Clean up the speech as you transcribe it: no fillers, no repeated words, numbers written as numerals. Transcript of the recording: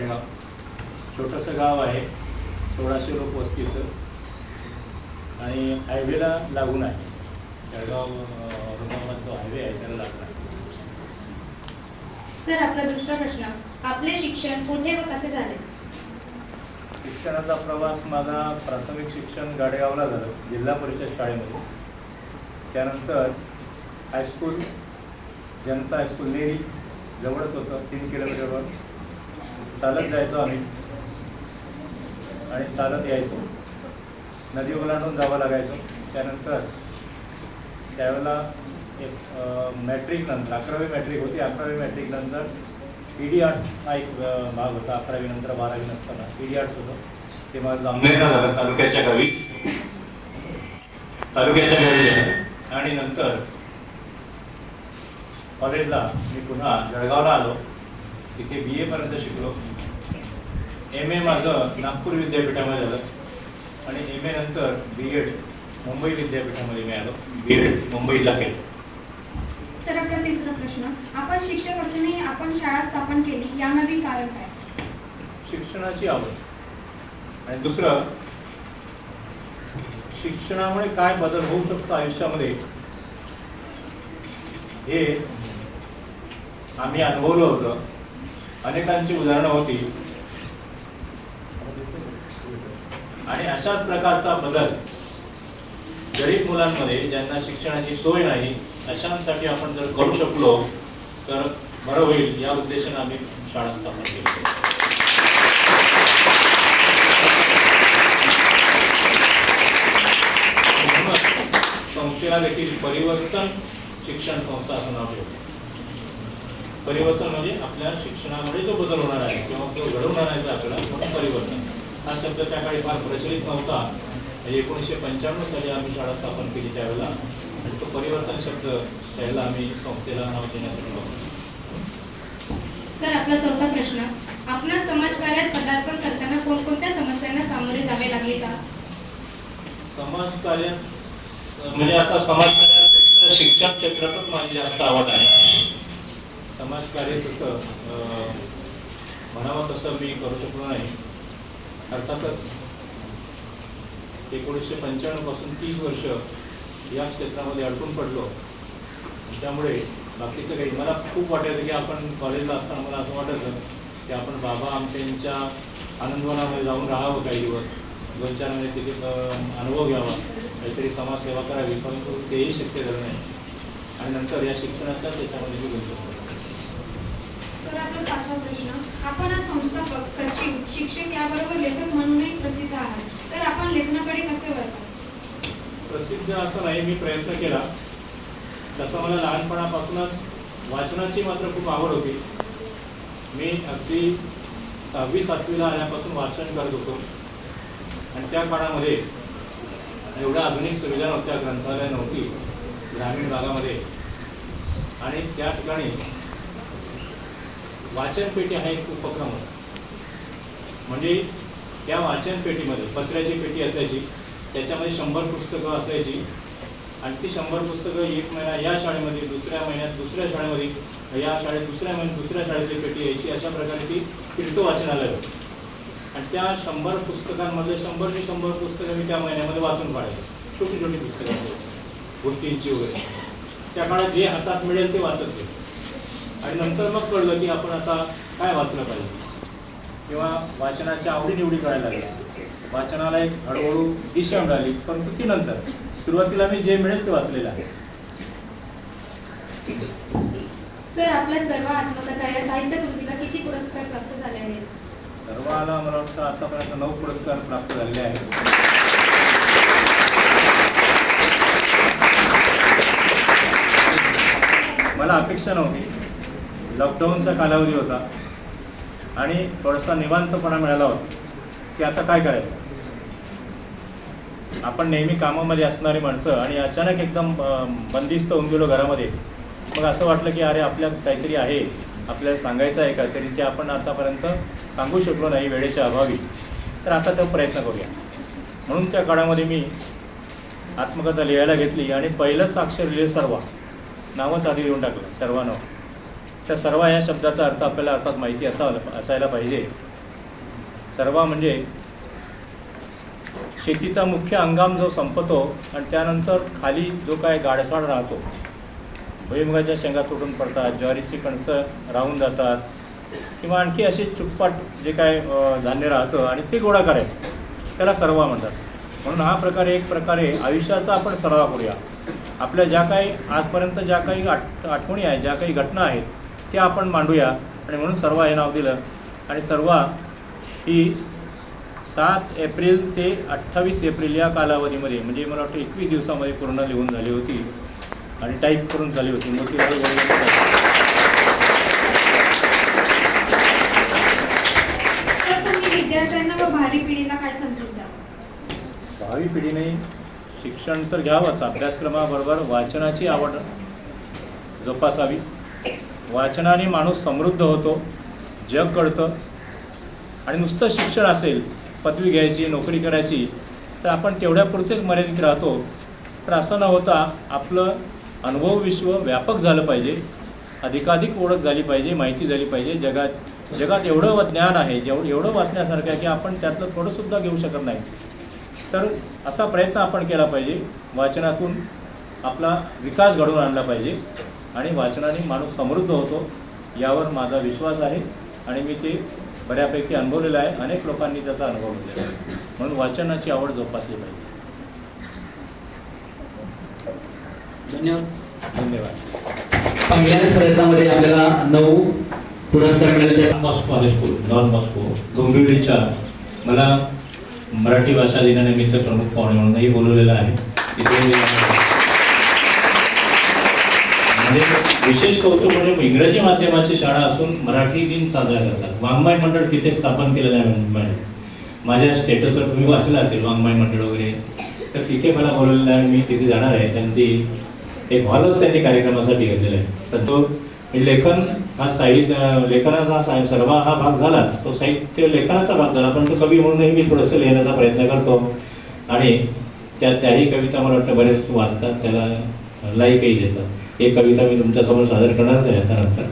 गाडेगाव. छोटंसं गाव आहे, 1600 लोक वस्तीचं आणि हायवेला लागून आहे. जळगाव औरंगाबाद जो हायवे आहे त्याला लागून आहे. सर, आपला दुसरा प्रश्न, आपले शिक्षण कुठे व कसे झाले? शिक्षणाचा प्रवास माझा प्राथमिक शिक्षण गाडेगावला झालं, जिल्हा परिषद शाळेमध्ये. त्यानंतर हायस्कूल जनता हायस्कूल नेरी जवळच होतं, 3 किलोमीटरवर. चालत जायचो आम्ही आणि चालत यायचो, नदी ओलांडून जावं लागायचं. त्यानंतर त्यावेळेला एक मॅट्रिक नंतर 11वी मॅट्रिक होती. 11वी मॅट्रिक नंतर PD आर्ट्स हा एक भाग होता. 11वी नंतर 12वी नसताना PD आर्ट्स होतं. ते माझं जामनेरला झालं, तालुक्याच्या गावी आणि नंतर कॉलेजला मी पुन्हा जळगावला आलो. तिथे BA पर्यंत शिकलो. MA माझं नागपूर विद्यापीठामध्ये झालं आणि MA नंतर B.Ed मुंबई विद्यापीठामध्ये मी आलो. B.Ed मुंबईला केलं. सर, आपला तिसरा प्रश्न, आपण शिक्षक असूनही आपण शाळा स्थापन केली, यामागील कारण काय? शिक्षणाची आवड आणि दुसरं शिक्षणामुळे काय बदल होऊ शकतो आयुष्यामध्ये हे आम्ही अनुभवलं होतं. अनेकांची उदाहरणं होती आणि अशाच प्रकारचा बदल गरीब मुलांमध्ये ज्यांना शिक्षणाची सोय नाही अशांसाठी आपण जर करू शकलो तर बरं होईल, या उद्देशाने आम्ही शाळा स्थापन केली. संस्थेला देखील परिवर्तन शिक्षण संस्था असं नाव ठेवलं. परिवर्तन म्हणजे आपल्या शिक्षणामध्ये जो बदल होणार आहे किंवा तो घडवून आणायचा आपल्याला, म्हणून परिवर्तन हा शब्द त्या काळी फार प्रचलित नव्हता. 1995 साली आम्ही शाळा स्थापन केली त्यावेळेला, आणि तो परिवर्तन शब्द त्यावेळेला आम्ही संस्थेला नाव देण्यात आलं. सर, आपला चौथा प्रश्न, आपणास समाजकार्यात पदार्पण करताना कोणकोणत्या समस्यांना सामोरे जावे लागले का? समाजकार्य म्हणजे आता समाजकार्यापेक्षा शिक्षण क्षेत्रातच माझी जास्त आवड आहे. समाजकार्य तसं म्हणावं तसं मी करू शकलो नाही. अर्थातच 1995 पासून 30 वर्ष या क्षेत्रामध्ये अडकून पडलो. त्यामुळे बाकीचं काही मला खूप वाटायचं की आपण कॉलेजला असताना मला असं वाटायचं की आपण बाबा आमच्या आनंदवनामध्ये जाऊन राहावं काही दिवस, 2-4 महिने तिथे अनुभव घ्यावा, काहीतरी समाजसेवा करावी, परंतु तेही शक्य झालं नाही आणि नंतर या शिक्षणाच्या त्याच्यामध्ये मी गुंतवलो. सर, आपला पाचवा प्रश्न, आपण आज संस्थापक, सचिव, शिक्षक याबरोबर लेखक म्हणूनही प्रसिद्ध आहात, तर आपण लेखनाकडे कसे वळता? प्रसिद्ध असं नाही, मी प्रयत्न केला. तसं मला लहानपणापासूनच वाचनाची मात्र खूप आवड होती. मी अगदी 6वी-7वीला आल्यापासून वाचन करत होतो आणि त्या काळामध्ये एवढ्या आधुनिक सुविधा नव्हत्या, ग्रंथालय नव्हती ग्रामीण भागामध्ये, आणि त्या ठिकाणी वाचन पेटी हा एक उपक्रम होता. म्हणजे त्या वाचन पेटीमध्ये पत्र्याची पेटी असायची, त्याच्यामध्ये 100 पुस्तकं असायची आणि ती 100 पुस्तकं एक महिना या शाळेमध्ये, दुसऱ्या महिन्यात दुसऱ्या शाळेमध्ये, या शाळेत दुसऱ्या महिन्यात दुसऱ्या शाळेतली पेटी यायची. अशा प्रकारे ती फिरतो वाचनालय होतं आणि त्या 100 पुस्तकांमध्ये 100 पुस्तकं मी त्या महिन्यामध्ये वाचून काढायचो. छोटी छोटी पुस्तकं गोष्टींची वगैरे. त्या काळात जे हातात मिळेल ते वाचत होते आणि नंतर मग कळलं की आपण आता काय वाचलं पाहिजे किंवा वाचनाच्या आवडीनिवडी कळायला लागल्या. वाचनाला एक हळूहळू दिशा मिळाली, परंतु ती नंतर सुरुवातीला मी जे मिळेल ते वाचलेलं आहे. सर, आपल्या सर्व आत्मकथा या साहित्य कृतीला किती पुरस्कार प्राप्त झाले आहेत? सर्वाला मला वाटतं आतापर्यंत 9 पुरस्कार प्राप्त झालेले आहेत. मला अपेक्षा नव्हती. लॉकडाऊनचा कालावधी होता आणि थोडासा निवांतपणा मिळाला होता की आता काय करायचं. आपण नेहमी कामामध्ये असणारी माणसं आणि अचानक एकदम बंदिस्त होऊन गेलो घरामध्ये. मग असं वाटलं की अरे आपल्यात काहीतरी आहे, आपल्याला सांगायचं आहे का, तरी ते आपण आतापर्यंत सांगू शकलो नाही वेळेच्या अभावी. तर आता तो प्रयत्न करूया. म्हणून त्या काळामध्ये मी आत्मकथा लिहायला घेतली आणि पहिलंच अक्षर लिहिलं सर्वा, नावच आधी लिहून टाकलं सर्वा नाव. त्या सर्वा या शब्दाचा अर्थ आपल्याला अर्थात माहिती असायला पाहिजे. सर्वा म्हणजे शेतीचा मुख्य हंगाम जो संपतो आणि त्यानंतर खाली जो काय गाडसाळ राहतो, भुईमुगाच्या शेंगा तुटून पडतात, ज्वारीची कणसं राहून जातात किंवा आणखी असे चुटपाट जे काय धान्य राहतं आणि ते गोळा करायचं, त्याला सर्वा म्हणतात. म्हणून हा प्रकारे एक प्रकारे आयुष्याचा आपण सर्वा करूया. आपल्या ज्या काही आजपर्यंत ज्या काही आठवणी आहेत, ज्या काही घटना आहेत त्या आपण मांडूया आणि म्हणून सर्वा हे नाव दिलं. आणि सर्वा ही 7 एप्रिल ते 28 एप्रिल या कालावधीमध्ये, म्हणजे मला वाटतं 21 दिवसामध्ये पूर्ण लिहून झाली होती आणि टाईप करून झाली होती. मोतीराम सर, तुम्ही विद्यार्थ्यांना व भावी पिढीला काय संदेश द्याल? भावी पिढीने शिक्षण तर घ्यावंच, अभ्यासक्रमाबरोबर वाचनाची आवड जोपासावी. वाचनाने माणूस समृद्ध होतो, जग कळतं. आणि नुसतं शिक्षण असेल, पदवी घ्यायची, नोकरी करायची, तर आपण तेवढ्यापुरतेच मर्यादित राहतो. तर असं न होता आपलं अनुभव विश्व व्यापक झालं पाहिजे, अधिकाधिक ओळख झाली पाहिजे, माहिती झाली पाहिजे. जगात एवढं ज्ञान आहे, एवढं वाचण्यासारखं आहे की आपण त्यातलं थोडंसुद्धा घेऊ शकत नाही. तर असा प्रयत्न आपण केला पाहिजे. वाचनातून आपला विकास घडवून आणला पाहिजे आणि वाचनाने माणूस समृद्ध होतो यावर माझा विश्वास आहे आणि मी ते बऱ्यापैकी अनुभवलेलं आहे. अनेक लोकांनी त्याचा अनुभव घेतलेला आहे. म्हणून वाचनाची आवड जोपासली पाहिजे. धन्यवाद. पहिल्या प्रयत्नामध्ये आपल्याला 9 पुरस्कार मिळाले. मॉस्को हायस्कूल, नॉन मॉस्को डोंबिवलीच्या मला मराठी भाषा दिनानिमित्त प्रमुख पाहुणे म्हणूनही बोलवलेलं आहे. तिथे म्हणजे विशेष कौतुक म्हणजे इंग्रजी माध्यमाची शाळा असून मराठी दिन साजरा करतात. वाङ्मय मंडळ तिथे स्थापन केलेलं आहे. माझ्या स्टेटसवर तुम्ही वाचलं असेल वाङ्मय मंडळ वगैरे, तर तिथे मला बोलवलेलं आहे. मी तिथे जाणार आहे. त्यांनी एक हॉलच त्यांनी कार्यक्रमासाठी घेतलेला आहे. तर तो लेखन हा लेखनाचा सर्वा हा भाग झालाच, तो साहित्य लेखनाचा भाग झाला, पण तो कवी म्हणूनही मी थोडंसं लिहिण्याचा प्रयत्न करतो. आणि त्याही कविता मला वाटतं बरेच वाचतात, त्याला लाईकही देतात. एक कविता मी तुमच्यासमोर सादर करणारच आहे आता नंतर.